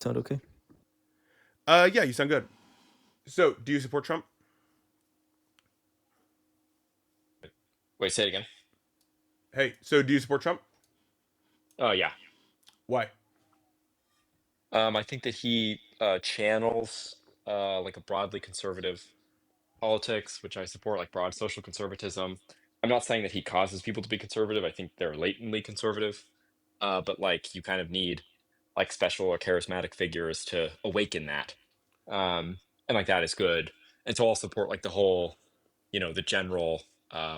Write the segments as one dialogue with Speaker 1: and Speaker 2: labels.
Speaker 1: Sound okay?
Speaker 2: Yeah, you sound good. So, do you support Trump?
Speaker 3: Wait, say it again.
Speaker 2: Hey, so do you support Trump?
Speaker 3: Oh yeah.
Speaker 2: Why?
Speaker 3: I think that he channels like a broadly conservative politics, which I support, like broad social conservatism. I'm not saying that he causes people to be conservative. I think they're latently conservative, but like you kind of need like special or charismatic figures to awaken that, and like that is good. And so I'll support like the whole, the general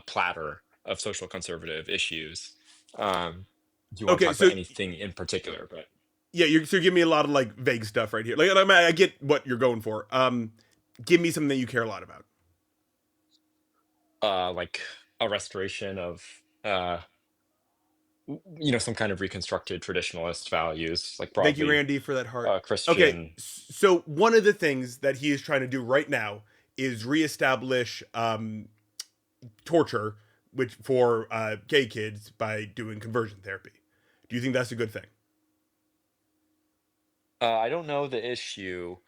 Speaker 3: platter of social conservative issues. Do you want to
Speaker 2: Okay,
Speaker 3: talk about
Speaker 2: so
Speaker 3: anything in particular? But
Speaker 2: yeah, you're giving me a lot of like vague stuff right here. Like, I get what you're going for. Give me something that you care a lot about.
Speaker 3: like a restoration of some kind of reconstructed traditionalist values, like
Speaker 2: Thank you,
Speaker 3: broadly
Speaker 2: Randy, for that heart. Okay,
Speaker 3: Christian.
Speaker 2: so one of the things that he is trying to do right now is reestablish torture, which for gay kids by doing conversion therapy. Do you think that's a good thing?
Speaker 3: I don't know the issue,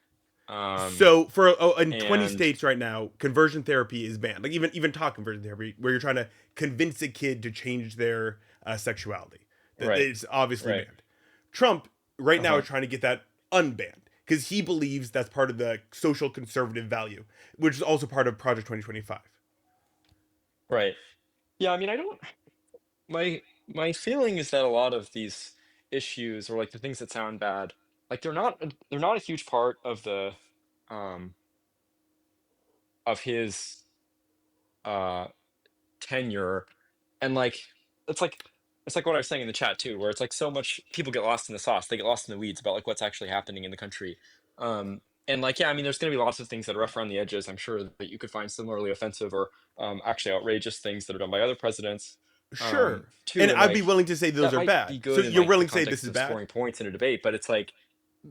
Speaker 3: um,
Speaker 2: So for in 20
Speaker 3: and
Speaker 2: states right now, conversion therapy is banned. Like even talk conversion therapy, where you're trying to convince a kid to change their sexuality. That
Speaker 3: right,
Speaker 2: it's obviously
Speaker 3: right,
Speaker 2: banned. Trump right now
Speaker 3: uh-huh,
Speaker 2: is trying to get that unbanned because he believes that's part of the social conservative value, which is also part of Project 2025.
Speaker 3: right. Yeah, I mean, I don't. My feeling is that a lot of these issues, or like the things that sound bad, like they're not a huge part um of his uh tenure. And like it's like it's like what I was saying in the chat too, where it's like so much people get lost in the sauce, they get lost in the weeds about like what's actually happening in the country. And like, yeah, I mean, there's going to be lots of things that are rough around the edges. I'm sure that you could find similarly offensive or actually outrageous things that are done by other presidents,
Speaker 2: Sure, and
Speaker 3: too. And
Speaker 2: I'd be
Speaker 3: like
Speaker 2: willing to say those
Speaker 3: that
Speaker 2: are
Speaker 3: might
Speaker 2: bad.
Speaker 3: be
Speaker 2: So
Speaker 3: good in
Speaker 2: you're
Speaker 3: like the
Speaker 2: willing to say this
Speaker 3: context
Speaker 2: is
Speaker 3: of
Speaker 2: bad?
Speaker 3: scoring points in a debate, but it's like,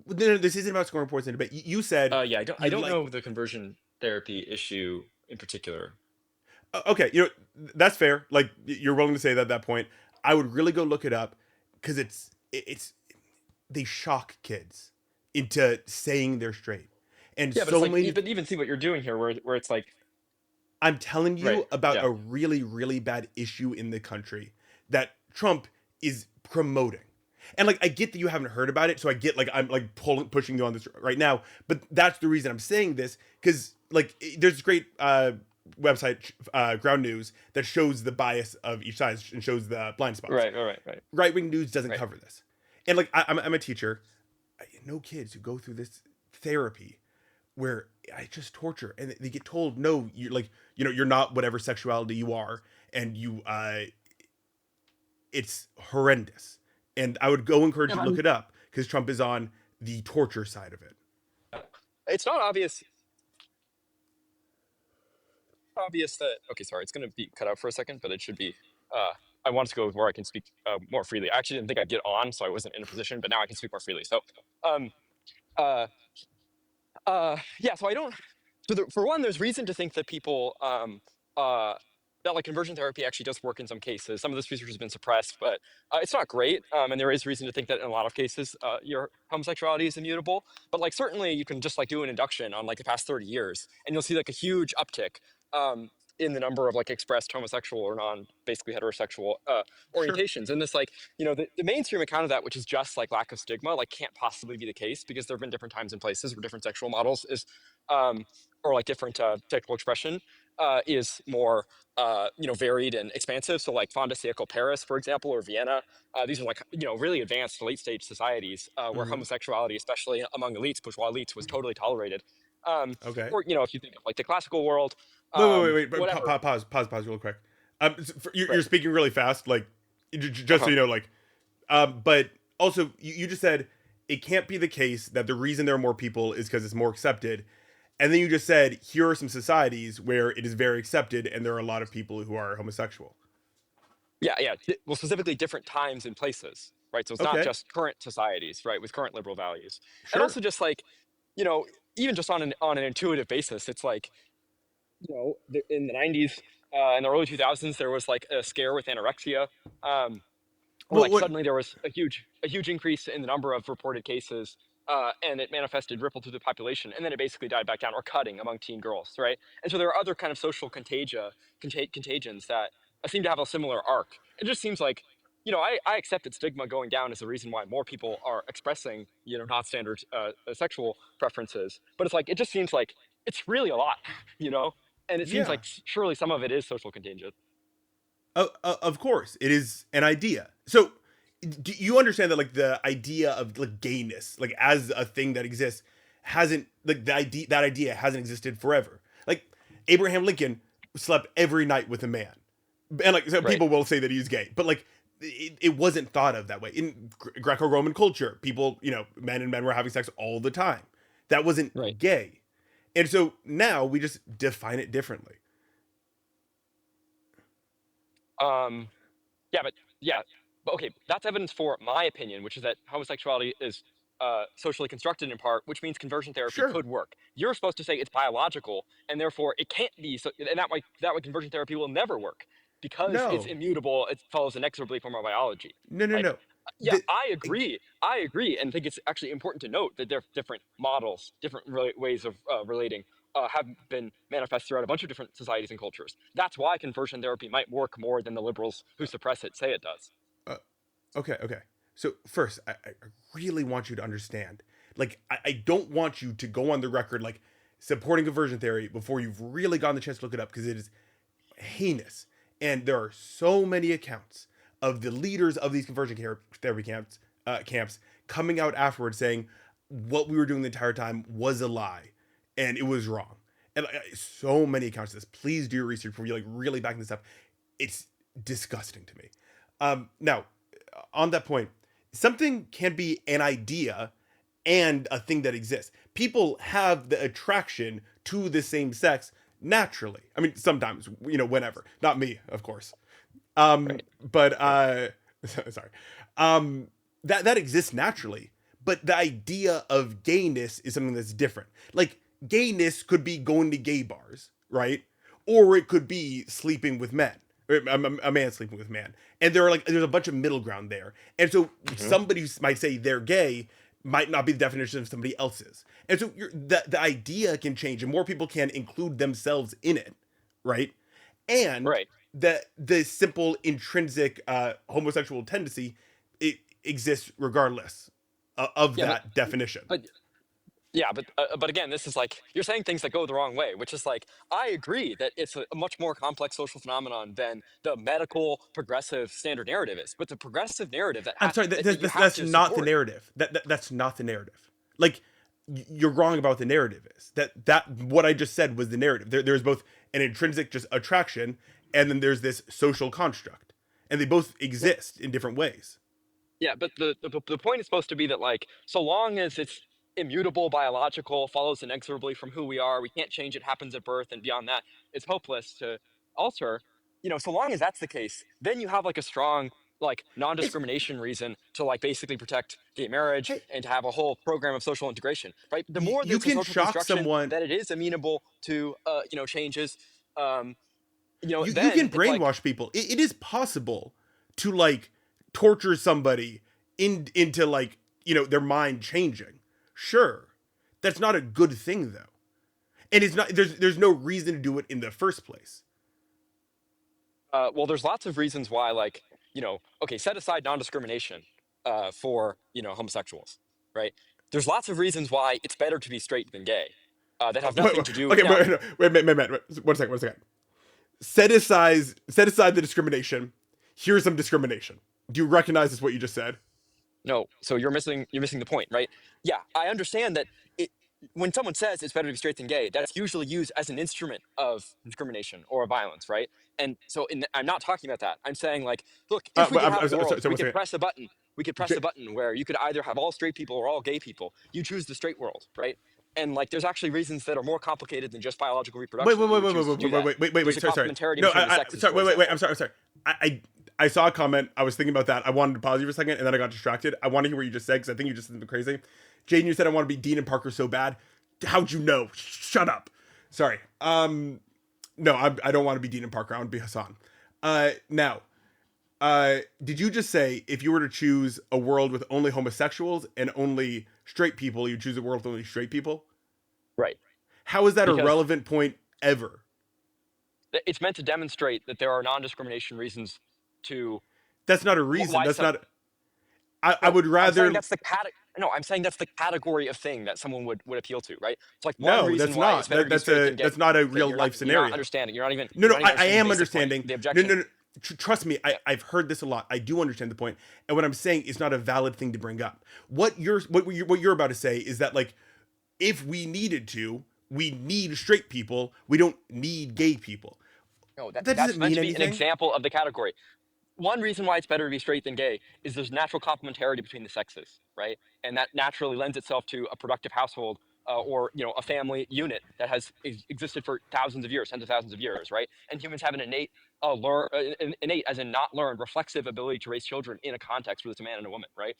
Speaker 2: No, this isn't about scoring points in a debate. You said
Speaker 3: yeah, I
Speaker 2: you'd
Speaker 3: don't
Speaker 2: like.
Speaker 3: know the conversion therapy issue in particular.
Speaker 2: Okay, that's fair. Like you're willing to say that at that point. I would really go look it up because it's they shock kids into saying they're straight, and
Speaker 3: Yeah, but it's
Speaker 2: so
Speaker 3: like,
Speaker 2: many.
Speaker 3: but even see what you're doing here, where it's like,
Speaker 2: I'm telling
Speaker 3: right,
Speaker 2: you about
Speaker 3: yeah.
Speaker 2: a really bad issue in the country that Trump is promoting. And like I get that you haven't heard about it, so I get like I'm like pushing you on this right now, but that's the reason I'm saying this because like there's great website Ground News that shows the bias of each side and shows the blind spots.
Speaker 3: Right, right, right,
Speaker 2: Right wing news doesn't
Speaker 3: right.
Speaker 2: cover this, and like I'm a teacher. I know kids who go through this therapy where I just torture and they get told no, you're like you're not whatever sexuality you are, and you it's horrendous. And I would go encourage
Speaker 3: Yeah,
Speaker 2: you to
Speaker 3: I
Speaker 2: look
Speaker 3: mean,
Speaker 2: it up because Trump is on the torture side of it.
Speaker 3: it's not obvious that. Okay, sorry, it's gonna be cut out for a second, but it should be. I wanted to go where I can speak more freely. I actually didn't think I'd get on, so I wasn't in a position, but now I can speak more freely. So, um, uh, yeah. So I don't. For one, there's reason to think that people uh, that like conversion therapy actually does work in some cases. Some of this research has been suppressed, but it's not great. And there is reason to think that in a lot of cases, your homosexuality is immutable. But like certainly, you can just like do an induction on like the past 30 years, and you'll see like a huge uptick. In the number of like expressed homosexual or non basically heterosexual
Speaker 2: Sure.
Speaker 3: orientations. And this like, the mainstream account of that, which is just like lack of stigma, like can't possibly be the case because there have been different times and places where different sexual models is um, or like different sexual expression is more varied and expansive. So like Fonda Siècle Paris, for example, or Vienna, these are like really advanced late stage societies where
Speaker 2: Mm-hmm.
Speaker 3: homosexuality, especially among elites, bourgeois elites, was totally tolerated.
Speaker 2: Okay.
Speaker 3: Or if you think of like the classical world,
Speaker 2: Wait.
Speaker 3: whatever.
Speaker 2: Pause, real quick. You're
Speaker 3: Right.
Speaker 2: speaking really fast, like just so
Speaker 3: Uh-huh.
Speaker 2: you know, like, but also you just said it can't be the case that the reason there are more people is because it's more accepted, and then you just said here are some societies where it is very accepted and there are a lot of people who are homosexual.
Speaker 3: Yeah, yeah. Well, specifically different times and places, right? So it's not
Speaker 2: Okay,
Speaker 3: just current societies, right, with current liberal values, and
Speaker 2: sure.
Speaker 3: also just like, you know, even just on an intuitive basis, it's like, in the 90s and the early 2000s, there was like a scare with anorexia, where like
Speaker 2: What?
Speaker 3: suddenly there was a huge increase in the number of reported cases and it manifested rippled through the population, and then it basically died back down, or cutting among teen girls, right? And so there are other kind of social contagions that seem to have a similar arc. It just seems like, I accepted stigma going down as the reason why more people are expressing, not standard sexual preferences. But it's like, it just seems like it's really a lot, you know? And it seems
Speaker 2: Yeah.
Speaker 3: like surely some of it is social contagion.
Speaker 2: Of course, it is an idea. So, do you understand that like the idea of like gayness, like as a thing that exists, hasn't like that idea hasn't existed forever. Like Abraham Lincoln slept every night with a man, and like some
Speaker 3: Right,
Speaker 2: people will say that he's gay, but like it wasn't thought of that way in Greco-Roman culture. People, men and men were having sex all the time. That wasn't
Speaker 3: right.
Speaker 2: gay, and so now we just define it differently.
Speaker 3: Um, Yeah, but yeah, but okay, that's evidence for my opinion, which is that homosexuality is socially constructed in part, which means conversion therapy
Speaker 2: Sure.
Speaker 3: could work. You're supposed to say it's biological, and therefore it can't be. So, and that way, conversion therapy will never work because it's
Speaker 2: No.
Speaker 3: immutable. It follows inexorably from our biology.
Speaker 2: No. No.
Speaker 3: Like,
Speaker 2: No.
Speaker 3: yeah,
Speaker 2: The,
Speaker 3: I agree. I agree, and think it's actually important to note that there are different models, different ways of relating have been manifest throughout a bunch of different societies and cultures. That's why conversion therapy might work more than the liberals who suppress it say it does.
Speaker 2: uh, okay. Okay. So first, I really want you to understand. Like, I don't want you to go on the record like supporting conversion theory before you've really gotten the chance to look it up because it is heinous. And there are so many accounts of the leaders of these therapy camps coming out afterwards saying what we were doing the entire time was a lie and it was wrong. And so many accounts of this. Please do your research before you like really backing this up. It's disgusting to me. Now, on that point, something can be an idea and a thing that exists. People have the attraction to the same sex naturally. I mean, sometimes, whenever. Not me, of course.
Speaker 3: Right.
Speaker 2: But sorry. That exists naturally. But the idea of gayness is something that's different. Like gayness could be going to gay bars, right? Or it could be sleeping with men. Or a man sleeping with man. And there's a bunch of middle ground there. And so
Speaker 3: Hmm.
Speaker 2: somebody who might say they're gay might not be the definition of somebody else's. And so the idea can change and more people can include themselves in it, right? And
Speaker 3: Right.
Speaker 2: the simple intrinsic homosexual tendency it exists regardless of
Speaker 3: Yeah, but
Speaker 2: that definition.
Speaker 3: but yeah, but again, this is like you're saying things that go the wrong way, which is like I agree that it's a much more complex social phenomenon than the medical progressive standard narrative is. But the progressive narrative
Speaker 2: I'm sorry,
Speaker 3: that you have
Speaker 2: that's
Speaker 3: to
Speaker 2: not the
Speaker 3: support.
Speaker 2: narrative. That's not the narrative. Like you're wrong about the narrative is that what I just said was the narrative. There's both an intrinsic just attraction and then there's this social construct, and they both exist in different ways.
Speaker 3: Yeah, but the point is supposed to be that like so long as it's immutable, biological, follows inexorably from who we are, we can't change it, happens at birth, and beyond that, it's hopeless to alter. So long as that's the case, then you have like a strong like
Speaker 2: It's
Speaker 3: non-discrimination reason to like basically protect gay marriage
Speaker 2: hey,
Speaker 3: and to have a whole program of social integration, right? The more
Speaker 2: you
Speaker 3: there's a
Speaker 2: can
Speaker 3: social
Speaker 2: shock
Speaker 3: construction
Speaker 2: someone.
Speaker 3: that it is amenable to changes, um,
Speaker 2: You can
Speaker 3: then it's like
Speaker 2: brainwash people. It is possible to like torture somebody into like their mind changing. Sure, that's not a good thing though, and it's not. There's no reason to do it in the first place.
Speaker 3: well, there's lots of reasons why, like, okay, set aside non-discrimination for, homosexuals, right? There's lots of reasons why it's better to be straight than gay that have
Speaker 2: Wait,
Speaker 3: nothing
Speaker 2: wait,
Speaker 3: to do.
Speaker 2: okay,
Speaker 3: Now,
Speaker 2: wait, 1 second, 1 second. Set aside the discrimination. Here's some discrimination. Do you recognize this? What you just said?
Speaker 3: no, so you're missing the point, right? Yeah, I understand that it when someone says it's better to be straight than gay, that's usually used as an instrument of discrimination or violence, right? And so I'm not talking about that. I'm saying like, look, if we
Speaker 2: But
Speaker 3: could have a
Speaker 2: sorry,
Speaker 3: world,
Speaker 2: sorry,
Speaker 3: we
Speaker 2: one
Speaker 3: could
Speaker 2: second.
Speaker 3: press a button. We could press a button where you could either have all straight people or all gay people. You choose the straight world, right? And like, there's actually reasons that are more complicated than just biological
Speaker 2: Wait,
Speaker 3: reproduction
Speaker 2: wait,
Speaker 3: that you
Speaker 2: wait,
Speaker 3: would
Speaker 2: wait,
Speaker 3: choose to do that.
Speaker 2: wait.
Speaker 3: There's a
Speaker 2: Sorry.
Speaker 3: complementarity
Speaker 2: No,
Speaker 3: between the sexes,
Speaker 2: sorry.
Speaker 3: for
Speaker 2: Wait.
Speaker 3: example.
Speaker 2: I'm sorry. I saw a comment. I was thinking about that. I wanted to pause you for a second, and then I got distracted. I want to hear what you just said because I think you just said something crazy. Jaden, you said I want to be Dean and Parker so bad. How'd you know? Shut up. Sorry. No, I don't want to be Dean and Parker. I want to be Hassan. Now, did you just say if you were to choose a world with only homosexuals and only straight people, you choose a world with only straight people.
Speaker 3: Right.
Speaker 2: How is that a
Speaker 3: Because
Speaker 2: relevant point ever?
Speaker 3: it's meant to demonstrate that there are non-discrimination reasons to
Speaker 2: That's not a reason.
Speaker 3: why
Speaker 2: That's
Speaker 3: some.
Speaker 2: not. I
Speaker 3: No,
Speaker 2: would
Speaker 3: I'm saying
Speaker 2: rather.
Speaker 3: that's the No, I'm saying that's the category of thing that someone would appeal to, right? It's like one
Speaker 2: No,
Speaker 3: reason
Speaker 2: that's
Speaker 3: why it's
Speaker 2: not.
Speaker 3: better to be straight than gay.
Speaker 2: That's not a
Speaker 3: Okay,
Speaker 2: real life
Speaker 3: you're not
Speaker 2: scenario.
Speaker 3: understanding.
Speaker 2: No, no, I
Speaker 3: Understanding the
Speaker 2: am
Speaker 3: basic point,
Speaker 2: understanding.
Speaker 3: the
Speaker 2: No,
Speaker 3: objection.
Speaker 2: no, no. Trust me,
Speaker 3: Yeah.
Speaker 2: I've heard this a lot. I do understand the point, and what I'm saying is not a valid thing to bring up. What you're about to say is that like, if we needed to, we need straight people. We don't need gay people.
Speaker 3: No,
Speaker 2: That
Speaker 3: that's
Speaker 2: doesn't
Speaker 3: meant
Speaker 2: mean
Speaker 3: to be an
Speaker 2: anything.
Speaker 3: example of the category. One reason why it's better to be straight than gay is there's natural complementarity between the sexes, right? And that naturally lends itself to a productive household, or a family unit that has existed for thousands of years, tens of thousands of years, right? And humans have an innate, innate as in not learned, reflexive ability to raise children in a context where it's a man and a woman, right?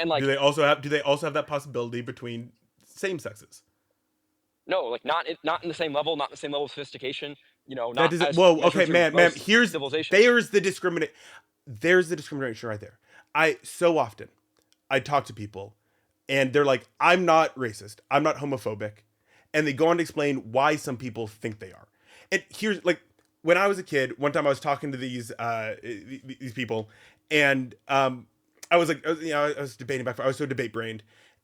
Speaker 3: And like,
Speaker 2: Do they also have that possibility between same sexes?
Speaker 3: no, like not in the same level, not in the same level of sophistication,
Speaker 2: That
Speaker 3: not
Speaker 2: doesn't.
Speaker 3: as
Speaker 2: Whoa.
Speaker 3: measured
Speaker 2: Okay,
Speaker 3: through
Speaker 2: ma'am.
Speaker 3: most
Speaker 2: Here's
Speaker 3: civilizations.
Speaker 2: there's the discriminate. There's the discrimination right there. I so often I talk to people and they're like, I'm not racist. I'm not homophobic. And they go on to explain why some people think they are. And here's like when I was a kid, one time I was talking to these people and I was like, I was debating back. I was so debate brained,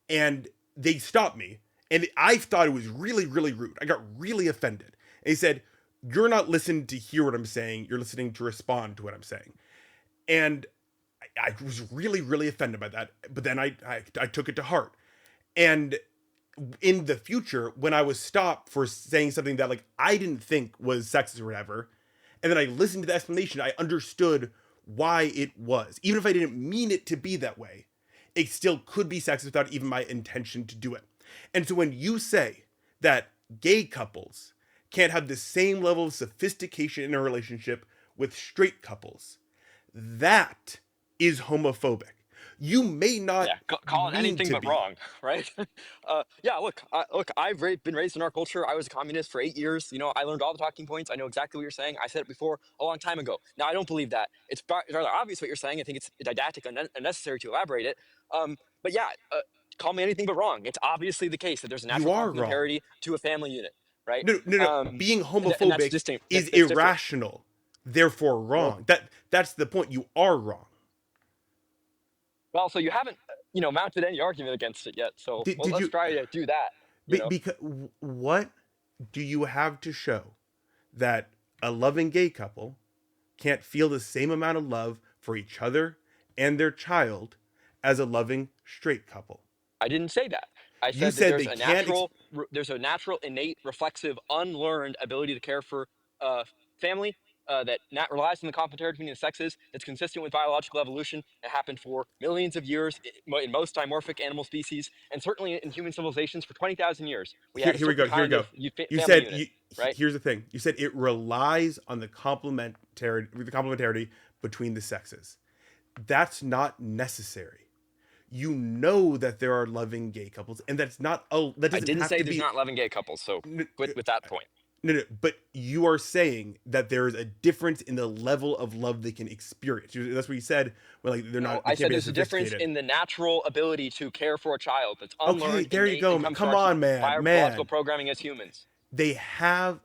Speaker 2: and they stopped me, and I thought it was really, really rude. I got really offended. And he said, "You're not listening to hear what I'm saying. You're listening to respond to what I'm saying." And I was really, really offended by that. But then I took it to heart. And in the future, when I was stopped for saying something that like I didn't think was sexist or whatever, and then I listened to the explanation, I understood why it was. Even if I didn't mean it to be that way, it still could be sexist without even my intention to do it. And so when you say that gay couples can't have the same level of sophistication in a relationship with straight couples, that is homophobic. You may not
Speaker 3: Yeah, call it
Speaker 2: mean
Speaker 3: anything
Speaker 2: to
Speaker 3: but
Speaker 2: be.
Speaker 3: wrong, right? Yeah, look, I've been raised in our culture. I was a communist for 8 years. I learned all the talking points. I know exactly what you're saying. I said it before a long time ago. Now I don't believe that. It's rather obvious what you're saying. I think it's didactic and unnecessary to elaborate it. But yeah, call me anything but wrong. It's obviously the case that there's a
Speaker 2: You
Speaker 3: natural
Speaker 2: are wrong.
Speaker 3: complementarity to a family unit, right?
Speaker 2: No, no, no. Being
Speaker 3: And that's
Speaker 2: homophobic
Speaker 3: distinct.
Speaker 2: is
Speaker 3: That's different.
Speaker 2: irrational, therefore
Speaker 3: Well,
Speaker 2: wrong. That's the point. You are wrong.
Speaker 3: well, so you haven't, mounted any argument against it yet. So
Speaker 2: Did
Speaker 3: let's
Speaker 2: you?
Speaker 3: try to do that. You know.
Speaker 2: Because what do you have to show that a loving gay couple can't feel the same amount of love for each other and their child as a loving straight couple?
Speaker 3: I didn't say that. I
Speaker 2: You
Speaker 3: said that
Speaker 2: said they can't.
Speaker 3: there's a natural, innate, reflexive, unlearned ability to care for family that not relies on the complementarity between the sexes. That's consistent with biological evolution. It happened for millions of years in most dimorphic animal species, and certainly in human civilizations for 20,000 years. We had a
Speaker 2: Here we
Speaker 3: certain
Speaker 2: go. Here we
Speaker 3: kind
Speaker 2: go.
Speaker 3: of family unit,
Speaker 2: You.
Speaker 3: right?
Speaker 2: Here's the thing. You said it relies on the complementarity between the sexes. That's not necessary. You know that there are loving gay couples, and that's not. Oh, that
Speaker 3: I
Speaker 2: doesn't
Speaker 3: didn't
Speaker 2: have
Speaker 3: say
Speaker 2: to
Speaker 3: there's
Speaker 2: be.
Speaker 3: not loving gay couples. So quit with that point.
Speaker 2: No, no, but you are saying that there is a difference in the level of love they can experience. That's what you said when like they're
Speaker 3: No,
Speaker 2: not. They
Speaker 3: I
Speaker 2: can't
Speaker 3: said
Speaker 2: be as
Speaker 3: there's a difference
Speaker 2: sophisticated.
Speaker 3: in the natural ability to care for a child that's
Speaker 2: Okay,
Speaker 3: unlearned,
Speaker 2: there you
Speaker 3: innate,
Speaker 2: go.
Speaker 3: and comes from
Speaker 2: Come
Speaker 3: our
Speaker 2: on, man,
Speaker 3: biological
Speaker 2: man.
Speaker 3: programming as humans.
Speaker 2: They have.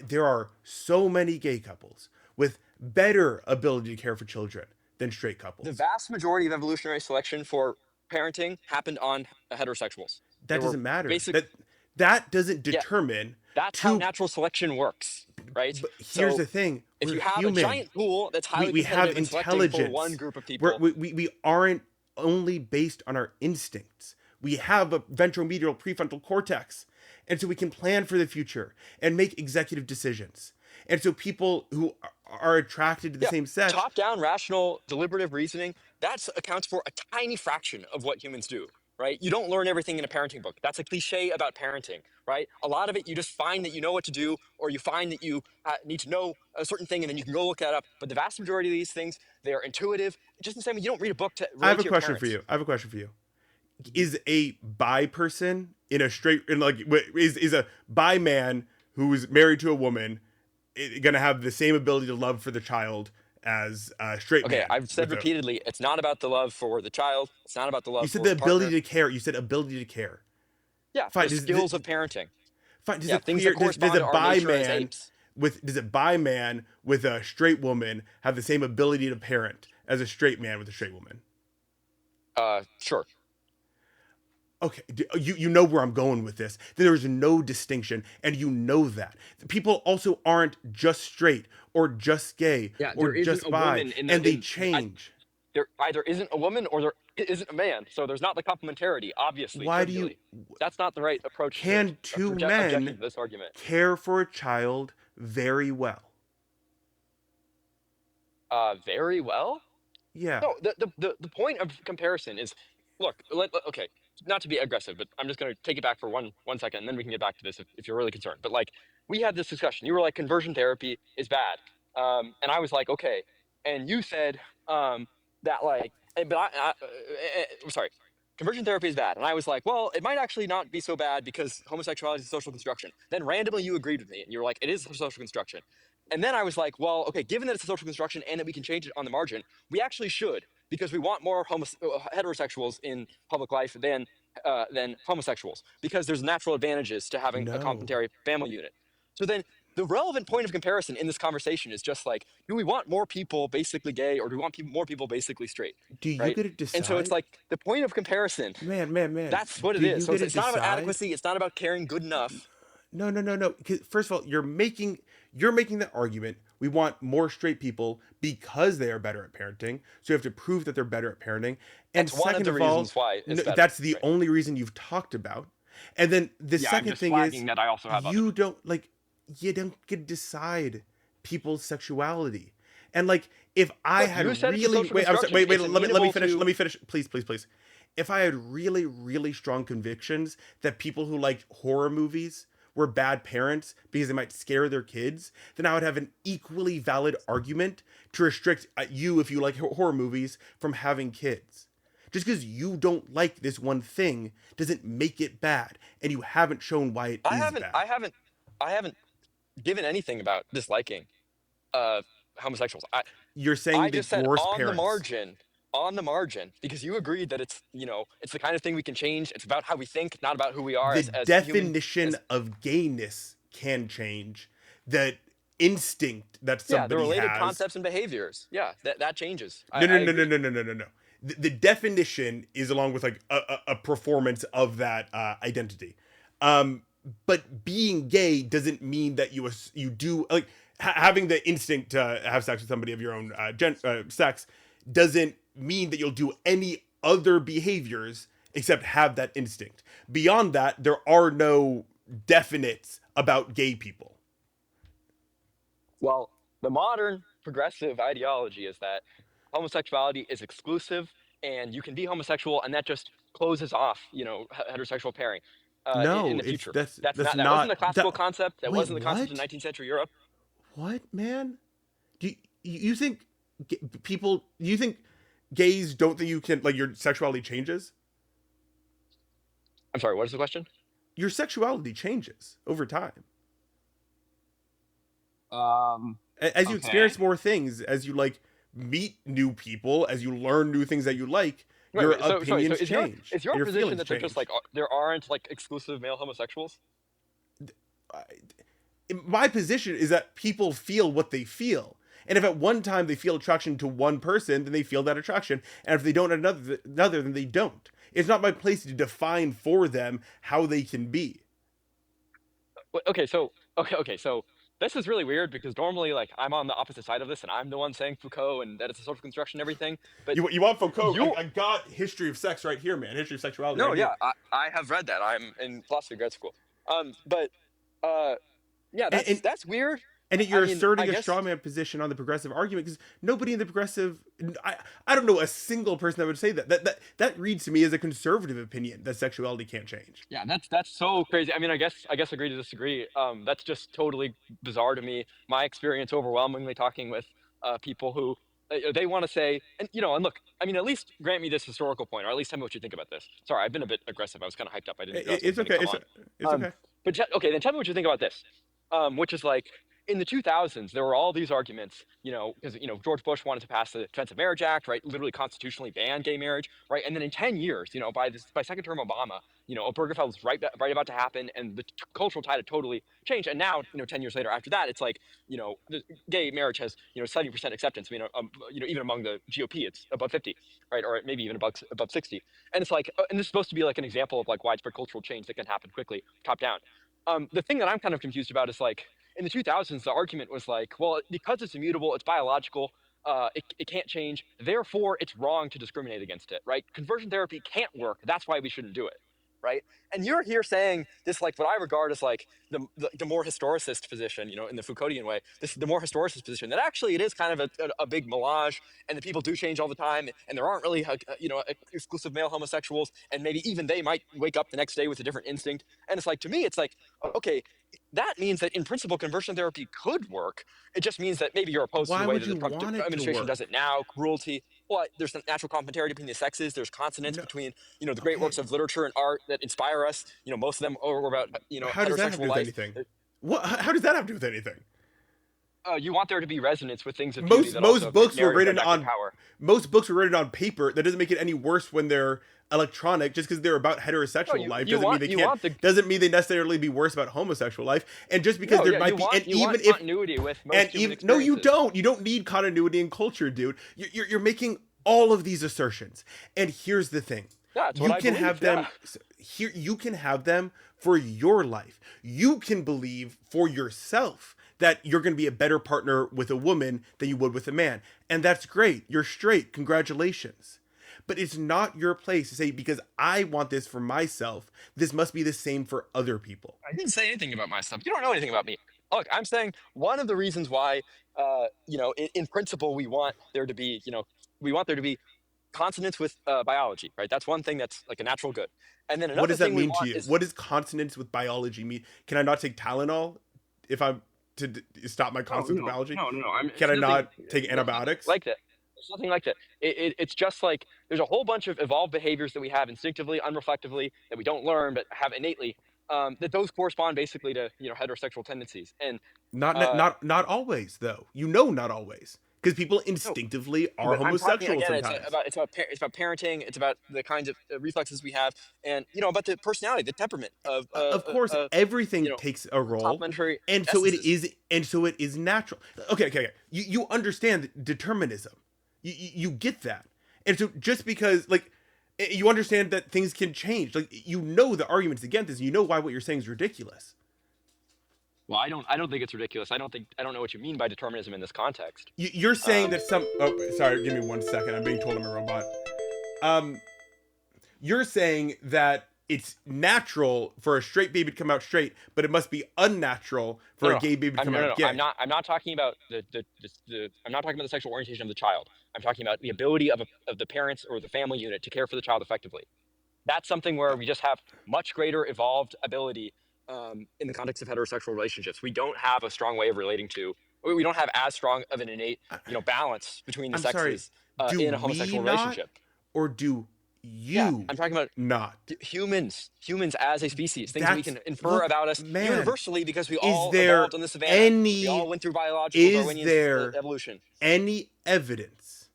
Speaker 2: There are so many gay couples with better ability to care for children than straight
Speaker 3: The
Speaker 2: couples.
Speaker 3: vast majority of evolutionary selection for parenting happened on heterosexuals.
Speaker 2: That
Speaker 3: There were
Speaker 2: doesn't matter.
Speaker 3: basic,
Speaker 2: That doesn't
Speaker 3: yeah,
Speaker 2: determine
Speaker 3: that's how
Speaker 2: two.
Speaker 3: natural selection works, right?
Speaker 2: But here's
Speaker 3: So
Speaker 2: the thing:
Speaker 3: if
Speaker 2: we're
Speaker 3: you have a
Speaker 2: human.
Speaker 3: giant pool that's highly
Speaker 2: We have
Speaker 3: competitive and selecting for one
Speaker 2: intelligence.
Speaker 3: group of people,
Speaker 2: We aren't only based on our instincts. We have a ventromedial prefrontal cortex, and so we can plan for the future and make executive decisions. And so people who are attracted to the
Speaker 3: yeah,
Speaker 2: same sex,
Speaker 3: top-down, rational, deliberative reasoning, that accounts for a tiny fraction of what humans do, right? You don't learn everything in a parenting book. That's a cliche about parenting, right? A lot of it, you just find that you know what to do, or you find that you need to know a certain thing, and then you can go look that up. But the vast majority of these things, they are intuitive. Just the same way you don't read a book to
Speaker 2: I have
Speaker 3: relate
Speaker 2: a
Speaker 3: to your
Speaker 2: question for
Speaker 3: parents.
Speaker 2: you. I have a question for you. Is a bi person in a straight in like is a bi man who's married to a woman going to have the same ability to love for the child as a straight
Speaker 3: Okay,
Speaker 2: man
Speaker 3: I've said
Speaker 2: with a.
Speaker 3: repeatedly, it's not about the love for the child. It's not about the
Speaker 2: You
Speaker 3: love
Speaker 2: said
Speaker 3: for
Speaker 2: the
Speaker 3: the
Speaker 2: ability
Speaker 3: partner.
Speaker 2: to care. You said ability to care.
Speaker 3: Yeah,
Speaker 2: Fine.
Speaker 3: the skills of parenting.
Speaker 2: Fine. Does
Speaker 3: Yeah,
Speaker 2: a
Speaker 3: things that
Speaker 2: queer does
Speaker 3: correspond
Speaker 2: a
Speaker 3: to our
Speaker 2: bi
Speaker 3: nature as
Speaker 2: man
Speaker 3: apes.
Speaker 2: does a bi man with a straight woman have the same ability to parent as a straight man with a straight woman?
Speaker 3: Sure.
Speaker 2: Okay, you know where I'm going with this. There's no distinction, and you know that. People also aren't just straight or just gay
Speaker 3: Yeah,
Speaker 2: or
Speaker 3: there isn't
Speaker 2: just
Speaker 3: a
Speaker 2: bi,
Speaker 3: woman in
Speaker 2: and
Speaker 3: the
Speaker 2: they
Speaker 3: in.
Speaker 2: change.
Speaker 3: There either isn't a woman or there isn't a man. So there's not the complementarity, obviously,
Speaker 2: Why do you?
Speaker 3: trivially. That's not the right approach to
Speaker 2: Can two
Speaker 3: objection
Speaker 2: men
Speaker 3: to this argument.
Speaker 2: care for a child very well?
Speaker 3: Very well.
Speaker 2: Yeah.
Speaker 3: No, the point of comparison is, look, okay, not to be aggressive, but I'm just going to take it back for one second, and then we can get back to this if you're really concerned. But like, we had this discussion. You were like, conversion therapy is bad, and I was like, okay, and you said that like, but I'm sorry, conversion therapy is bad, and I was like, well, it might actually not be so bad because homosexuality is social construction. Then randomly you agreed with me, and you were like, it is social construction. And then I was like, well, okay, given that it's a social construction and that we can change it on the margin, we actually should because we want more heterosexuals in public life than homosexuals because there's natural advantages to having a
Speaker 2: No.
Speaker 3: complementary family unit. So then the relevant point of comparison in this conversation is just like, do we want more people basically gay or do we want more people basically straight,
Speaker 2: Do you
Speaker 3: right?
Speaker 2: get to
Speaker 3: And so it's
Speaker 2: decide?
Speaker 3: like the point of comparison.
Speaker 2: Man.
Speaker 3: That's what it
Speaker 2: Do
Speaker 3: is.
Speaker 2: you
Speaker 3: So
Speaker 2: get to
Speaker 3: it's not about
Speaker 2: decide?
Speaker 3: adequacy. It's not about caring good enough.
Speaker 2: No. 'Cause first of all, you're making the argument we want more straight people because they are better at parenting. So you have to prove that they're better at parenting. And
Speaker 3: That's one of
Speaker 2: second
Speaker 3: the
Speaker 2: of all,
Speaker 3: reasons why it's
Speaker 2: no,
Speaker 3: better.
Speaker 2: that's the
Speaker 3: Right.
Speaker 2: only reason you've talked about. And then the
Speaker 3: Yeah, I'm
Speaker 2: second
Speaker 3: just
Speaker 2: thing is
Speaker 3: flagging that I also have other.
Speaker 2: you don't get to decide people's sexuality. And like if I
Speaker 3: Look,
Speaker 2: had
Speaker 3: you said it's a
Speaker 2: really
Speaker 3: social
Speaker 2: wait, I'm sorry,
Speaker 3: construction.
Speaker 2: wait,
Speaker 3: It's
Speaker 2: let me
Speaker 3: amenable
Speaker 2: finish.
Speaker 3: to.
Speaker 2: Let me finish. Please. If I had really strong convictions that people who like horror movies were bad parents because they might scare their kids, then I would have an equally valid argument to restrict you, if you like horror movies, from having kids. Just because you don't like this one thing doesn't make it bad, and you haven't shown why it
Speaker 3: I
Speaker 2: is
Speaker 3: haven't. I
Speaker 2: bad.
Speaker 3: haven't. I haven't given anything about disliking uh, homosexuals.
Speaker 2: You're
Speaker 3: I
Speaker 2: saying they
Speaker 3: just said
Speaker 2: worse
Speaker 3: on the
Speaker 2: parents.
Speaker 3: margin, because you agreed that it's the kind of thing we can change. It's about how we think, not about who we are
Speaker 2: The
Speaker 3: as human.
Speaker 2: definition
Speaker 3: As
Speaker 2: of gayness can change. That instinct that
Speaker 3: yeah, the
Speaker 2: somebody
Speaker 3: related
Speaker 2: has.
Speaker 3: concepts and behaviors. Yeah, that changes.
Speaker 2: No, no,
Speaker 3: I
Speaker 2: no, no,
Speaker 3: agree.
Speaker 2: no, no, no, no, no. The definition is along with like a performance of that identity. Um, but being gay doesn't mean that you do like having the instinct to have sex with somebody of your own sex doesn't mean that you'll do any other behaviors except have that instinct. Beyond that, there are no definites about gay people.
Speaker 3: Well, the modern progressive ideology is that homosexuality is exclusive, and you can be homosexual, and that just closes off, heterosexual pairing in
Speaker 2: No,
Speaker 3: the
Speaker 2: it's
Speaker 3: future.
Speaker 2: that's
Speaker 3: That wasn't
Speaker 2: not
Speaker 3: the classical
Speaker 2: that.
Speaker 3: concept. That
Speaker 2: Wait,
Speaker 3: wasn't the concept in
Speaker 2: what?
Speaker 3: 19th century Europe.
Speaker 2: What, man? Do you think people? You think gays don't think you can like your sexuality changes?
Speaker 3: I'm sorry. What is the question?
Speaker 2: Your sexuality changes over time
Speaker 3: Um.
Speaker 2: as you experience
Speaker 3: Okay.
Speaker 2: more things, as you like meet new people, as you learn new things that you like. Your
Speaker 3: Wait. So sorry. So
Speaker 2: opinions change
Speaker 3: is
Speaker 2: and
Speaker 3: your
Speaker 2: your
Speaker 3: position
Speaker 2: feelings
Speaker 3: that there just
Speaker 2: change.
Speaker 3: like there aren't like exclusive male homosexuals?
Speaker 2: I- My position is that people feel what they feel. And if at one time they feel attraction to one person, then they feel that attraction. And if they don't at another, then they don't. It's not my place to define for them how they can be.
Speaker 3: Okay. So this is really weird because normally like I'm on the opposite side of this, and I'm the one saying Foucault and that it's a social construction and everything. But
Speaker 2: You want Foucault?
Speaker 3: you
Speaker 2: I got history of sex right here, man. History of sexuality
Speaker 3: no,
Speaker 2: right
Speaker 3: yeah,
Speaker 2: here.
Speaker 3: I have read that. I'm in philosophy grad school. But uh, yeah,
Speaker 2: And, and
Speaker 3: that's weird.
Speaker 2: and yet
Speaker 3: I
Speaker 2: you're
Speaker 3: mean, I
Speaker 2: asserting a
Speaker 3: guess
Speaker 2: straw man position on the progressive argument because nobody in the progressive, I don't know a single person that would say that. That reads to me as a conservative opinion that sexuality can't change.
Speaker 3: yeah, that's so crazy. I mean, I guess agree to disagree. That's just totally bizarre to me. My experience overwhelmingly talking with people who they want to say, and look, I mean, at least grant me this historical point, or at least tell me what you think about this. Sorry, I've been a bit aggressive. I was kind of hyped up. I didn't realize I was
Speaker 2: It's
Speaker 3: going to
Speaker 2: okay.
Speaker 3: come on.
Speaker 2: It's
Speaker 3: Um,
Speaker 2: okay.
Speaker 3: but okay, then tell me what you think about this. Which is like, in the 2000s, there were all these arguments, because George Bush wanted to pass the Defense of Marriage Act, right? Literally constitutionally ban gay marriage, right? And then in 10 years, by second term Obama, Obergefell was right about to happen, and the cultural tide had totally changed. And now, 10 years later, after that, it's like, the gay marriage has 70% acceptance. I mean, even among the GOP, it's above 50, right? Or maybe even above 60. And it's like, and this is supposed to be like an example of like widespread cultural change that can happen quickly, top down. The thing that I'm kind of confused about is like in the 2000s, the argument was like, well, because it's immutable, it's biological, it can't change. Therefore, it's wrong to discriminate against it, right? Conversion therapy can't work. That's why we shouldn't do it, right? And you're here saying this, like what I regard as like the more historicist position, in the Foucauldian way, the more historicist position that actually it is kind of a big melange, and the people do change all the time, and there aren't really exclusive male homosexuals, and maybe even they might wake up the next day with a different instinct. And it's like, to me, it's like, okay, that means that in principle conversion therapy could work. It just means that maybe you're opposed to
Speaker 2: Why
Speaker 3: the way
Speaker 2: would
Speaker 3: that
Speaker 2: you
Speaker 3: the Trump
Speaker 2: want it to
Speaker 3: administration
Speaker 2: work?
Speaker 3: does it now. Cruelty. Well, there's a natural complementarity between the sexes. There's consonance
Speaker 2: No.
Speaker 3: between the great
Speaker 2: Okay.
Speaker 3: works of literature and art that inspire us. Most of them are about
Speaker 2: How does that have to
Speaker 3: heterosexual
Speaker 2: do with
Speaker 3: life.
Speaker 2: anything? What? How does that have to do with anything?
Speaker 3: You want there to be resonance with things of beauty
Speaker 2: Most
Speaker 3: that also
Speaker 2: most books were
Speaker 3: merit
Speaker 2: written
Speaker 3: didactic
Speaker 2: on
Speaker 3: power.
Speaker 2: most books were written on paper. That doesn't make it any worse when they're electronic. Just because they're about
Speaker 3: No,
Speaker 2: heterosexual
Speaker 3: you
Speaker 2: life
Speaker 3: you
Speaker 2: doesn't mean
Speaker 3: want
Speaker 2: they
Speaker 3: you
Speaker 2: can't.
Speaker 3: want the
Speaker 2: Doesn't mean they necessarily be worse about homosexual life. And just because
Speaker 3: no
Speaker 2: there
Speaker 3: yeah
Speaker 2: might be, and
Speaker 3: you
Speaker 2: even
Speaker 3: want
Speaker 2: if,
Speaker 3: continuity with
Speaker 2: and
Speaker 3: most human
Speaker 2: even no, you
Speaker 3: experiences.
Speaker 2: don't. You don't need continuity in culture, dude. You're making all of these assertions. And here's the thing:
Speaker 3: Yeah, that's what
Speaker 2: you
Speaker 3: I
Speaker 2: can
Speaker 3: believe.
Speaker 2: have
Speaker 3: Yeah.
Speaker 2: them here. You can have them for your life. You can believe for yourself that you're going to be a better partner with a woman than you would with a man. And that's great. You're straight. Congratulations. But it's not your place to say, because I want this for myself, this must be the same for other people.
Speaker 3: I didn't say anything about my stuff. You don't know anything about me. Look, I'm saying one of the reasons why, in principle, we want there to be consonance with biology, right? That's one thing that's like a natural good. And then
Speaker 2: What
Speaker 3: another
Speaker 2: does that
Speaker 3: thing we
Speaker 2: mean to
Speaker 3: want
Speaker 2: you?
Speaker 3: is
Speaker 2: What does consonance with biology mean? Can I not take Tylenol if I'm stop my
Speaker 3: no,
Speaker 2: consonance with
Speaker 3: no,
Speaker 2: biology?
Speaker 3: no, no, no.
Speaker 2: Can
Speaker 3: It's
Speaker 2: I
Speaker 3: nothing.
Speaker 2: not take
Speaker 3: There's nothing
Speaker 2: antibiotics?
Speaker 3: like that. There's nothing like that. It's just like there's a whole bunch of evolved behaviors that we have instinctively, unreflectively, that we don't learn but have innately. That those correspond basically to heterosexual tendencies. And uh,
Speaker 2: Not always though. Not always, because people
Speaker 3: no,
Speaker 2: instinctively are
Speaker 3: but I'm talking
Speaker 2: homosexual
Speaker 3: again.
Speaker 2: sometimes.
Speaker 3: It's about parenting. It's about the kinds of reflexes we have, and about the personality, the temperament of
Speaker 2: Of course,
Speaker 3: you
Speaker 2: everything
Speaker 3: know
Speaker 2: takes a role,
Speaker 3: complementary
Speaker 2: and so it
Speaker 3: essences.
Speaker 2: is, natural. Okay. You understand determinism. You get that, and so just because like you understand that things can change, like the arguments against this, you know why what you're saying is ridiculous.
Speaker 3: Well, I don't think it's ridiculous. I don't know what you mean by determinism in this context.
Speaker 2: You're saying
Speaker 3: Um,
Speaker 2: that some. Oh, sorry. Give me 1 second. I'm being told I'm a robot. Um, you're saying that it's natural for a straight baby to come out straight, but it must be unnatural
Speaker 3: no,
Speaker 2: for a
Speaker 3: no,
Speaker 2: gay baby to come
Speaker 3: no,
Speaker 2: out
Speaker 3: no. I'm
Speaker 2: gay.
Speaker 3: not. I'm not talking about I'm not talking about the sexual orientation of the child. I'm talking about the ability of the parents or the family unit to care for the child effectively. That's something where we just have much greater evolved ability in the context of heterosexual relationships. We don't have a strong way of relating to. We don't have as strong of an innate, balance between the
Speaker 2: I'm sorry.
Speaker 3: sexes
Speaker 2: Do
Speaker 3: in a
Speaker 2: we
Speaker 3: homosexual
Speaker 2: not,
Speaker 3: relationship.
Speaker 2: or do
Speaker 3: Yeah,
Speaker 2: you
Speaker 3: I'm talking about
Speaker 2: not?
Speaker 3: humans as a species, things that we
Speaker 2: That's
Speaker 3: can infer
Speaker 2: look,
Speaker 3: about us
Speaker 2: man.
Speaker 3: universally because we
Speaker 2: Is
Speaker 3: all
Speaker 2: there
Speaker 3: evolved on the savannah. We all
Speaker 2: any
Speaker 3: went through biological
Speaker 2: is
Speaker 3: Darwinian
Speaker 2: there
Speaker 3: evolution.
Speaker 2: any evidence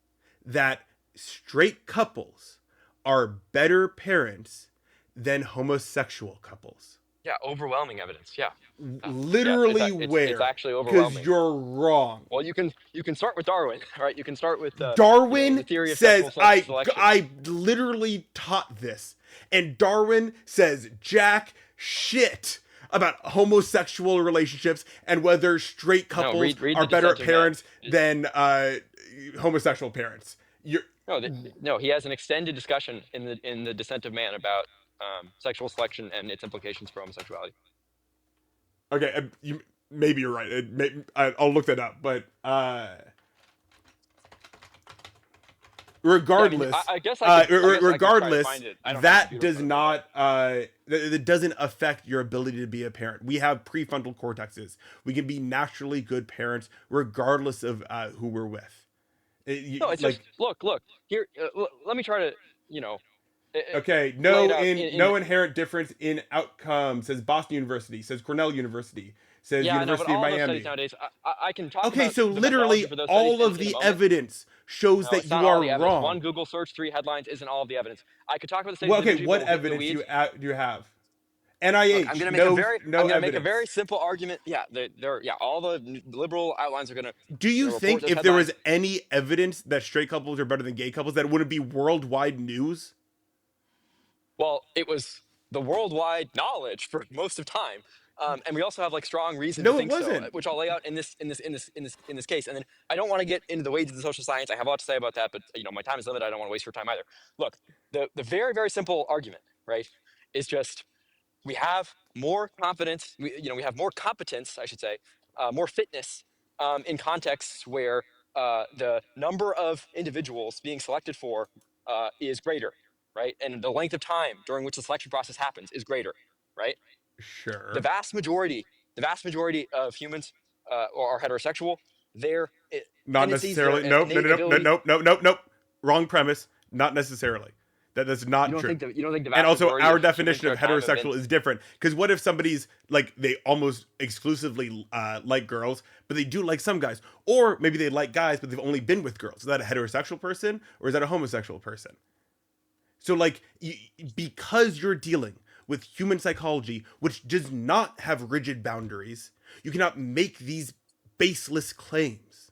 Speaker 2: that straight couples are better parents than homosexual couples?
Speaker 3: Yeah, overwhelming evidence. Yeah, yeah.
Speaker 2: Literally
Speaker 3: It's
Speaker 2: where?
Speaker 3: actually
Speaker 2: Because
Speaker 3: overwhelming.
Speaker 2: you're wrong.
Speaker 3: Well, you can start with Darwin, right? You can start with the
Speaker 2: Darwin
Speaker 3: theory of
Speaker 2: says
Speaker 3: sexual selection.
Speaker 2: I literally taught this. And Darwin says jack shit about homosexual relationships and whether straight
Speaker 3: No,
Speaker 2: couples
Speaker 3: read
Speaker 2: are
Speaker 3: the
Speaker 2: better
Speaker 3: Descent
Speaker 2: at
Speaker 3: of Man.
Speaker 2: parents than homosexual parents. You're
Speaker 3: No, no, he has an extended discussion in the Descent of Man about sexual selection and its implications for homosexuality.
Speaker 2: okay. Maybe you're right. I'll look that up. But
Speaker 3: Yeah, I mean,
Speaker 2: regardless,
Speaker 3: I could try to find it. I don't have a
Speaker 2: that
Speaker 3: computer in
Speaker 2: does
Speaker 3: front of me, but
Speaker 2: not that doesn't affect your ability to be a parent. We have prefrontal cortexes. We can be naturally good parents regardless of who we're with.
Speaker 3: no, it's just
Speaker 2: Like,
Speaker 3: look here. Let me try to you know
Speaker 2: okay,
Speaker 3: lay it out in
Speaker 2: no inherent difference in outcome, says Boston University, says Cornell University, says
Speaker 3: Yeah, I know, but
Speaker 2: University of
Speaker 3: all of those studies
Speaker 2: Miami.
Speaker 3: nowadays, I can talk
Speaker 2: Okay,
Speaker 3: about
Speaker 2: so
Speaker 3: the methodology
Speaker 2: literally
Speaker 3: for those studies
Speaker 2: all of
Speaker 3: in a
Speaker 2: the
Speaker 3: moment.
Speaker 2: evidence shows
Speaker 3: No,
Speaker 2: that
Speaker 3: it's not
Speaker 2: you
Speaker 3: all
Speaker 2: are
Speaker 3: the evidence. One
Speaker 2: wrong.
Speaker 3: Google search, 3 headlines isn't all of the evidence. I could talk about the studies
Speaker 2: Well, okay,
Speaker 3: individually, but
Speaker 2: what
Speaker 3: we'll get in the
Speaker 2: evidence
Speaker 3: weeds.
Speaker 2: do you have?
Speaker 3: Look,
Speaker 2: NIH,
Speaker 3: I'm
Speaker 2: no
Speaker 3: gonna make a very
Speaker 2: evidence.
Speaker 3: simple argument. Yeah, yeah, all the liberal outlines are gonna,
Speaker 2: Do you
Speaker 3: report
Speaker 2: think
Speaker 3: those
Speaker 2: if there was
Speaker 3: headlines.
Speaker 2: any evidence that straight couples are better than gay couples, that it wouldn't be worldwide news?
Speaker 3: Well, it was the worldwide knowledge for most of time, and we also have like strong reason to
Speaker 2: No, it
Speaker 3: think so,
Speaker 2: wasn't.
Speaker 3: which I'll lay out in this case. And then I don't want to get into the weeds of the social science. I have a lot to say about that, but my time is limited. I don't want to waste your time either. Look, the very very simple argument, right, is just we have more confidence. We have more competence, I should say, more fitness in contexts where the number of individuals being selected for is greater, right? And the length of time during which the selection process happens is greater, right? The
Speaker 2: Sure.
Speaker 3: vast majority, the vast majority of humans are heterosexual. Their
Speaker 2: Not
Speaker 3: tendencies, their
Speaker 2: necessarily. Nope, no,
Speaker 3: innate
Speaker 2: no, no, no,
Speaker 3: ability.
Speaker 2: nope, nope, nope, nope. Wrong premise. Not necessarily. That's not true.
Speaker 3: You don't think the
Speaker 2: And
Speaker 3: vast
Speaker 2: also,
Speaker 3: majority
Speaker 2: our
Speaker 3: of humans
Speaker 2: definition of
Speaker 3: throughout time have been.
Speaker 2: heterosexual is different. Because what if somebody's like they almost exclusively like girls, but they do like some guys, or maybe they like guys, but they've only been with girls? Is that a heterosexual person or is that a homosexual person? So like, because you're dealing with human psychology, which does not have rigid boundaries, you cannot make these baseless claims.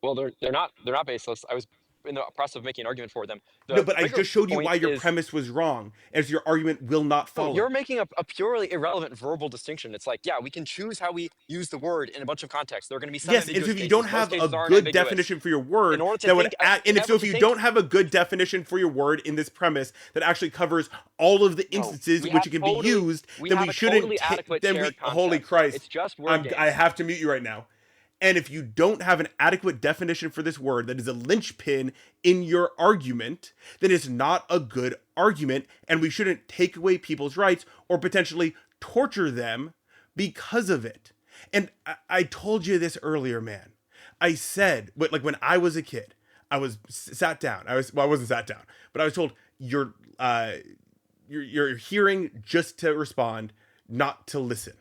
Speaker 3: Well, they're not baseless. I was in the process of making an argument for them.
Speaker 2: No,
Speaker 3: The
Speaker 2: but I
Speaker 3: bigger
Speaker 2: just showed you
Speaker 3: point
Speaker 2: why your
Speaker 3: is,
Speaker 2: premise was wrong, as your argument will not
Speaker 3: no,
Speaker 2: follow.
Speaker 3: you're making a purely irrelevant verbal distinction. It's like, yeah, we can choose how we use the word in a bunch of contexts. There are going to be some
Speaker 2: Yes, and so
Speaker 3: ambiguous
Speaker 2: if you don't
Speaker 3: cases. Most
Speaker 2: have a
Speaker 3: cases aren't
Speaker 2: good
Speaker 3: ambiguous.
Speaker 2: definition for your
Speaker 3: In
Speaker 2: word,
Speaker 3: order to
Speaker 2: that would
Speaker 3: think,
Speaker 2: add, and if so,
Speaker 3: remember
Speaker 2: if
Speaker 3: to
Speaker 2: you
Speaker 3: think,
Speaker 2: don't have a good definition for your word in this premise that actually covers all of the
Speaker 3: no,
Speaker 2: instances in which it can be used,
Speaker 3: we
Speaker 2: then
Speaker 3: have
Speaker 2: we
Speaker 3: a
Speaker 2: shouldn't.
Speaker 3: totally adequate
Speaker 2: Then we,
Speaker 3: shared
Speaker 2: holy
Speaker 3: concept.
Speaker 2: Christ,
Speaker 3: It's just word
Speaker 2: I
Speaker 3: games.
Speaker 2: have to mute you right now. And if you don't have an adequate definition for this word that is a linchpin in your argument, then it's not a good argument, and we shouldn't take away people's rights or potentially torture them because of it. And I told you this earlier, man. I said, but like when I was a kid, I was sat down. I wasn't sat down, but I was told you're hearing just to respond, not to listen.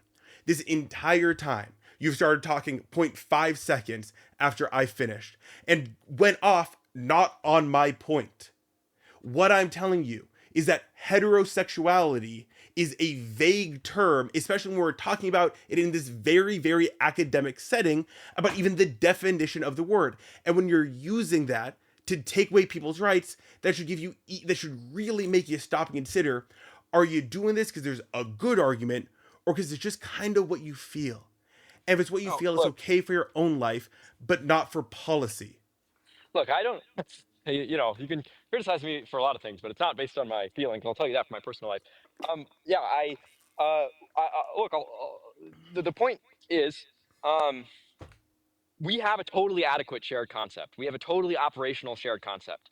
Speaker 2: This entire time, you've started talking point 0.5 seconds after I finished and went off not on my point. What I'm telling you is that heterosexuality is a vague term, especially when we're talking about it in this very, very academic setting, about even the definition of the word. And when you're using that to take away people's rights, that should really make you stop and consider, are you doing this because there's a good argument or because it's just kind of what you feel? And if it's what you
Speaker 3: Oh,
Speaker 2: feel, it's
Speaker 3: look,
Speaker 2: okay for your own life, but not for policy.
Speaker 3: look, I don't. Hey, you can criticize me for a lot of things, but it's not based on my feelings. I'll tell you that for my personal life. Yeah, look. The point is, um, we have a totally adequate shared concept. We have a totally operational shared concept.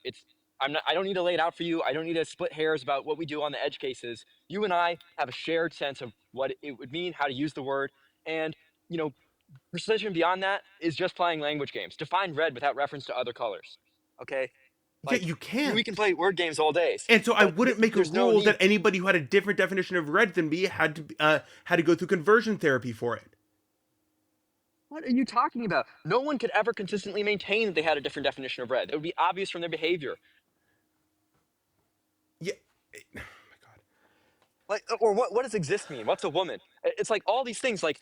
Speaker 3: I don't need to lay it out for you. I don't need to split hairs about what we do on the edge cases. You and I have a shared sense of what it would mean, how to use the word, and you know, precision beyond that is just playing language games. Define red without reference to other colors. Okay,
Speaker 2: Yeah,
Speaker 3: like
Speaker 2: you
Speaker 3: we can
Speaker 2: can't.
Speaker 3: play word games all days,
Speaker 2: And so I
Speaker 3: but
Speaker 2: wouldn't make a
Speaker 3: there's no
Speaker 2: rule that
Speaker 3: need.
Speaker 2: anybody who had a different definition of red than me had to go through conversion therapy for it.
Speaker 3: What are you talking about? No one could ever consistently maintain that they had a different definition of red. It would be obvious from their behavior.
Speaker 2: Yeah. Oh my god.
Speaker 3: Like, or what does exist mean? What's a woman? It's like all these things. Like,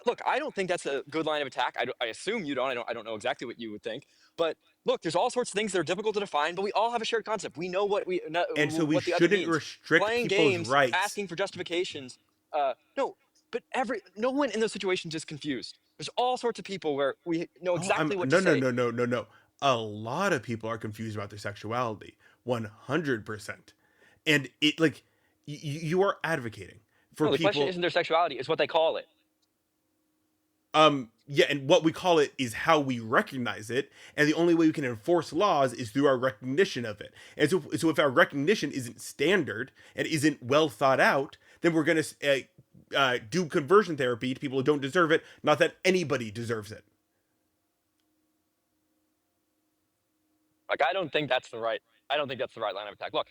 Speaker 3: look, I don't think that's a good line of attack. I assume you don't. I don't know exactly what you would think. But look, there's all sorts of things that are difficult to define. But we all have a shared concept. We know
Speaker 2: And so we
Speaker 3: what the other
Speaker 2: shouldn't
Speaker 3: means.
Speaker 2: restrict
Speaker 3: Playing
Speaker 2: people's
Speaker 3: games,
Speaker 2: rights.
Speaker 3: asking for justifications. No, but no one in those situations is confused. There's all sorts of people where we know
Speaker 2: Oh, I'm
Speaker 3: exactly what to
Speaker 2: no, no,
Speaker 3: say.
Speaker 2: no, no, no, no. A lot of people are confused about their sexuality. 100%. And it like you are advocating for
Speaker 3: No, the question
Speaker 2: people.
Speaker 3: isn't their sexuality; it's what they call it.
Speaker 2: Yeah, and what we call it is how we recognize it, and the only way we can enforce laws is through our recognition of it. And so if our recognition isn't standard and isn't well thought out, then we're going to do conversion therapy to people who don't deserve it. Not that anybody deserves it.
Speaker 3: Like, I don't think that's the right. I don't think that's the right line of attack. Look,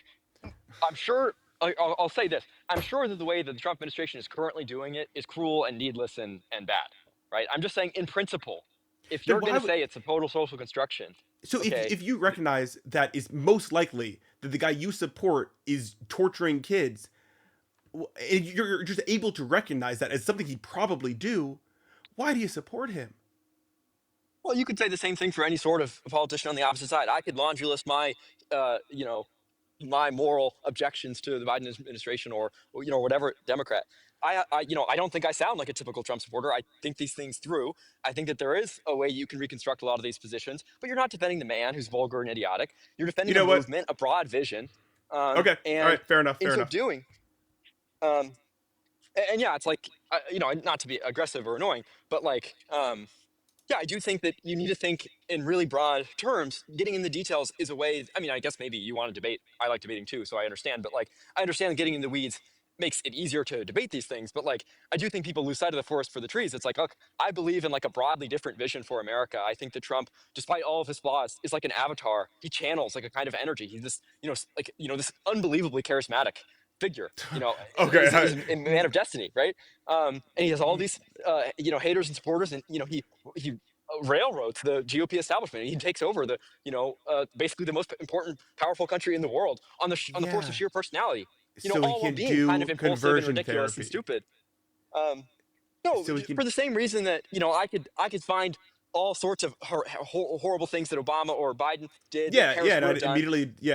Speaker 3: I'm sure. I'll say this: I'm sure that the way that the Trump administration is currently doing it is cruel and needless and bad, right? I'm just saying, in principle, if
Speaker 2: Then
Speaker 3: you're going
Speaker 2: why
Speaker 3: to
Speaker 2: would
Speaker 3: say it's a total social construction,
Speaker 2: so
Speaker 3: okay,
Speaker 2: if you recognize that it's most likely that the guy you support is torturing kids, and you're just able to recognize that as something he'd probably do, why do you support him?
Speaker 3: well, you could say the same thing for any sort of politician on the opposite side. I could laundry list my, you know, my moral objections to the Biden administration or whatever Democrat. I don't think I sound like a typical Trump supporter. I think these things through. I think that there is a way you can reconstruct a lot of these positions, but you're not defending the man who's vulgar and idiotic. You're
Speaker 2: You
Speaker 3: defending a
Speaker 2: know what?
Speaker 3: movement, a broad vision,
Speaker 2: Okay, all
Speaker 3: and
Speaker 2: right, fair enough,
Speaker 3: in
Speaker 2: fair
Speaker 3: so
Speaker 2: enough.
Speaker 3: doing, um, and yeah, it's like not to be aggressive or annoying, but like yeah, I do think that you need to think in really broad terms. Getting in the details is a way. I mean, I guess maybe you want to debate. I like debating too, so I understand. But like, I understand getting in the weeds makes it easier to debate these things. But like, I do think people lose sight of the forest for the trees. It's like, look, I believe in like a broadly different vision for America. I think that Trump, despite all of his flaws, is like an avatar. He channels like a kind of energy. He's this, this unbelievably charismatic figure.
Speaker 2: Okay,
Speaker 3: Is a man of destiny, right? And he has all these, haters and supporters, and he railroads the GOP establishment. He takes over basically the most important, powerful country in the world on the force of
Speaker 2: yeah,
Speaker 3: sheer personality.
Speaker 2: so he
Speaker 3: All while
Speaker 2: can
Speaker 3: being kind of
Speaker 2: do
Speaker 3: impulsive and
Speaker 2: conversion
Speaker 3: ridiculous and
Speaker 2: therapy.
Speaker 3: stupid. Um, no,
Speaker 2: So he can
Speaker 3: for the same reason that I could find all sorts of horrible things that Obama or Biden did that
Speaker 2: yeah,
Speaker 3: Harris
Speaker 2: and
Speaker 3: would have done.
Speaker 2: I'd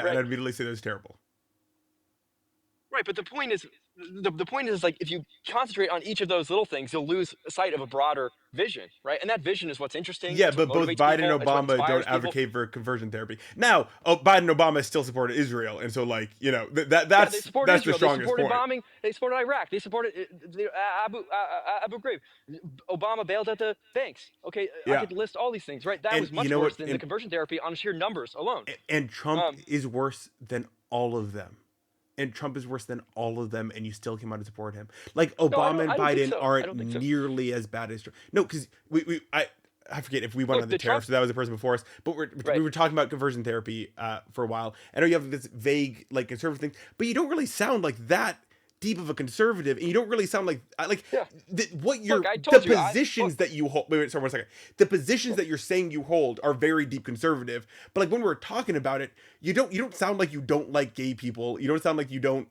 Speaker 3: Right.
Speaker 2: immediately say that was terrible.
Speaker 3: Right, but the point is like if you concentrate on each of those little things, you'll lose sight of a broader vision, right? And that vision is what's interesting.
Speaker 2: Yeah,
Speaker 3: It's what
Speaker 2: but both
Speaker 3: motivates
Speaker 2: Biden
Speaker 3: people.
Speaker 2: and
Speaker 3: It's what
Speaker 2: Obama don't
Speaker 3: inspires people.
Speaker 2: advocate for conversion therapy. Now, Biden and Obama still supported Israel, and so like
Speaker 3: Yeah, they supported
Speaker 2: that's the
Speaker 3: Israel. They
Speaker 2: strongest
Speaker 3: supported
Speaker 2: point.
Speaker 3: bombing. They supported Iraq. They supported Abu Ghraib. Obama bailed out the banks. Okay, I
Speaker 2: Yeah,
Speaker 3: could list all these things. Right, that
Speaker 2: and
Speaker 3: was
Speaker 2: you
Speaker 3: much
Speaker 2: know
Speaker 3: worse
Speaker 2: what?
Speaker 3: than the conversion therapy on sheer numbers alone.
Speaker 2: And Trump
Speaker 3: Um,
Speaker 2: is worse than all of them. And Trump is worse than all of them, and you still came out to support him. Like
Speaker 3: no, I
Speaker 2: Obama
Speaker 3: don't.
Speaker 2: and
Speaker 3: I don't think
Speaker 2: Biden
Speaker 3: so. I
Speaker 2: aren't
Speaker 3: don't think so.
Speaker 2: nearly as bad as Trump. No, because I forget if we went
Speaker 3: Look,
Speaker 2: on the
Speaker 3: the Trump.
Speaker 2: tariffs, so that was the person before us. But we
Speaker 3: Right.
Speaker 2: were talking about conversion therapy for a while. I know you have this vague like conservative thing, but you don't really sound like that deep of a conservative, and you don't really sound like
Speaker 3: Yeah.
Speaker 2: what
Speaker 3: Look,
Speaker 2: you're
Speaker 3: I
Speaker 2: the
Speaker 3: told you. Look.
Speaker 2: positions that you hold. Wait, sorry, 1 second. The positions that you're saying you hold are very deep conservative, but like when we're talking about it, you don't sound like you don't like gay people. You don't sound like you don't.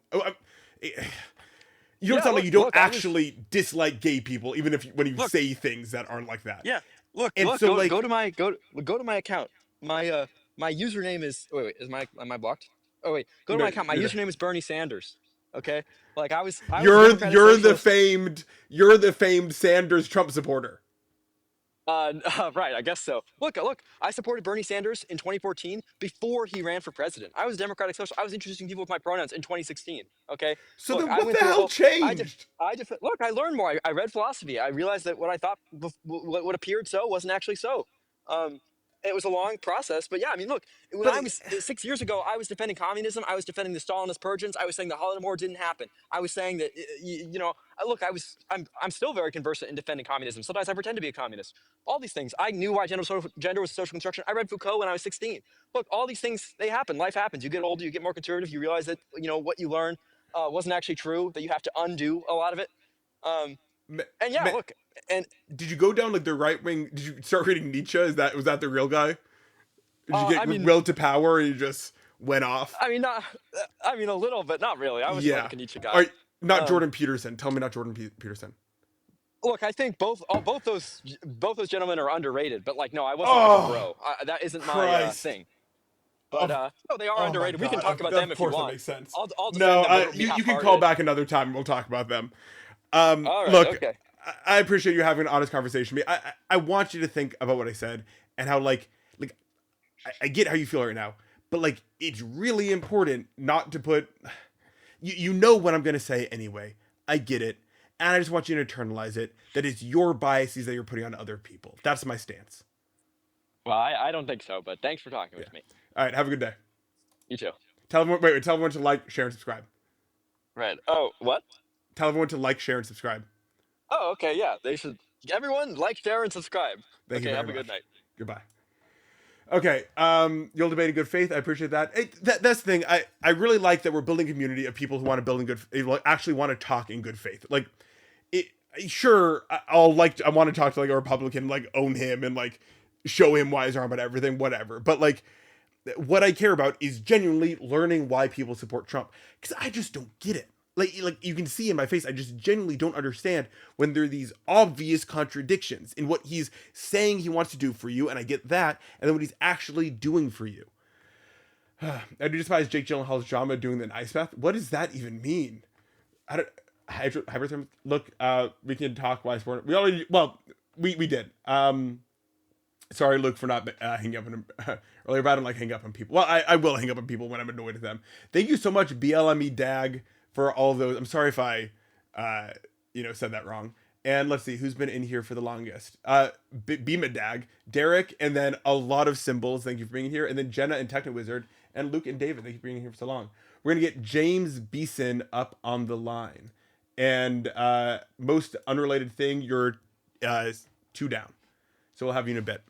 Speaker 2: You don't
Speaker 3: Yeah.
Speaker 2: sound like
Speaker 3: Look.
Speaker 2: you don't
Speaker 3: Look. I was.
Speaker 2: actually dislike gay people, even if when you
Speaker 3: Look.
Speaker 2: say things that aren't like that.
Speaker 3: Yeah. Look.
Speaker 2: And
Speaker 3: Look.
Speaker 2: so
Speaker 3: Go
Speaker 2: like
Speaker 3: to my go to my account. My username is. Wait. Is my am I blocked? Oh wait. Go to
Speaker 2: no,
Speaker 3: my account. My username is Bernie Sanders. Okay. Like I was a
Speaker 2: you're
Speaker 3: Democratic
Speaker 2: you're the
Speaker 3: socialist.
Speaker 2: famed you're the famed Sanders Trump supporter.
Speaker 3: Right, I guess so. Look, I supported Bernie Sanders in 2014 before he ran for president. I was a Democratic social. I was introducing people with my pronouns in 2016. Okay,
Speaker 2: So
Speaker 3: look,
Speaker 2: then
Speaker 3: I
Speaker 2: what the
Speaker 3: went through a
Speaker 2: hell
Speaker 3: whole.
Speaker 2: changed?
Speaker 3: Look, I learned more. I read philosophy. I realized that what I thought, what appeared so, wasn't actually so. Um, it was a long process, but yeah, I mean, look, when
Speaker 2: But
Speaker 3: I was 6 years ago, I was defending communism. I was defending the Stalinist purges. I was saying the Holodomor didn't happen. I was saying that, look, I'm still very conversant in defending communism. Sometimes I pretend to be a communist. All these things. I knew why gender was a social construction. I read Foucault when I was 16. Look, all these things, they happen. Life happens. You get older, you get more conservative. You realize that, what you learn wasn't actually true, that you have to undo a lot of it. Um,
Speaker 2: ma-
Speaker 3: and yeah,
Speaker 2: ma-
Speaker 3: look, and
Speaker 2: did you go down like the right wing? Did you start reading Nietzsche? Was that the real guy? Did you
Speaker 3: I
Speaker 2: get
Speaker 3: mean,
Speaker 2: willed to power and you just went off?
Speaker 3: not, I mean, a little, but not really. I wasn't
Speaker 2: Yeah.
Speaker 3: like a Nietzsche
Speaker 2: All
Speaker 3: guy.
Speaker 2: right. Not
Speaker 3: Um,
Speaker 2: Jordan Peterson. Tell me not Jordan Peterson.
Speaker 3: Look, I think both those gentlemen are underrated, but like, no, I wasn't like a
Speaker 2: Oh
Speaker 3: bro. That isn't my
Speaker 2: Christ.
Speaker 3: thing. But
Speaker 2: Of
Speaker 3: no, they are
Speaker 2: oh my
Speaker 3: underrated. We can
Speaker 2: god.
Speaker 3: talk about
Speaker 2: Of
Speaker 3: them if you
Speaker 2: course that
Speaker 3: want.
Speaker 2: makes sense.
Speaker 3: I'll
Speaker 2: No,
Speaker 3: defend them, but it'll be
Speaker 2: you can call
Speaker 3: half-hearted.
Speaker 2: back another time and we'll talk about them.
Speaker 3: All right,
Speaker 2: Look,
Speaker 3: okay.
Speaker 2: I appreciate you having an honest conversation with me. I want you to think about what I said and how like I get how you feel right now, but like it's really important not to put you know what I'm gonna say anyway. I get it. And I just want you to internalize it. That it's your biases that you're putting on other people. That's my stance.
Speaker 3: Well, I don't think so, but thanks for talking
Speaker 2: Yeah.
Speaker 3: with me.
Speaker 2: All right. Have a good day.
Speaker 3: You too.
Speaker 2: Tell everyone. Tell everyone to like, share, and subscribe.
Speaker 3: Right. Oh, what?
Speaker 2: Tell everyone to like, share, and subscribe.
Speaker 3: Oh, okay, yeah. They should. Everyone like, share, and subscribe.
Speaker 2: Thank you
Speaker 3: Okay,
Speaker 2: very
Speaker 3: have a good
Speaker 2: much.
Speaker 3: night.
Speaker 2: Goodbye. Okay, you'll debate in good faith. I appreciate that. That's the thing. I really like that we're building a community of people who want to build in good, actually want to talk in good faith. Like, it. Sure, I want to talk to like a Republican, like own him and like show him why he's wrong about everything, whatever. But like, what I care about is genuinely learning why people support Trump because I just don't get it. Like you can see in my face, I just genuinely don't understand when there are these obvious contradictions in what he's saying he wants to do for you, and I get that, and then what he's actually doing for you. I do despise Jake Gyllenhaal's drama doing the ice bath. What does that even mean? I don't. Hypertherm. Look, we can talk why sport. We already. Well, we did. Sorry, Luke, for not hanging up on him earlier. But I don't like hang up on people. Well, I will hang up on people when I'm annoyed with them. Thank you so much, BLME Dag, for all of those. I'm sorry if I, said that wrong. And let's see who's been in here for the longest. Bima Dag, Derek, and then a lot of symbols. Thank you for being here. And then Jenna and Techno Wizard and Luke and David. Thank you for being here for so long. We're gonna get James Beeson up on the line. And most unrelated thing, you're 2 down. So we'll have you in a bit.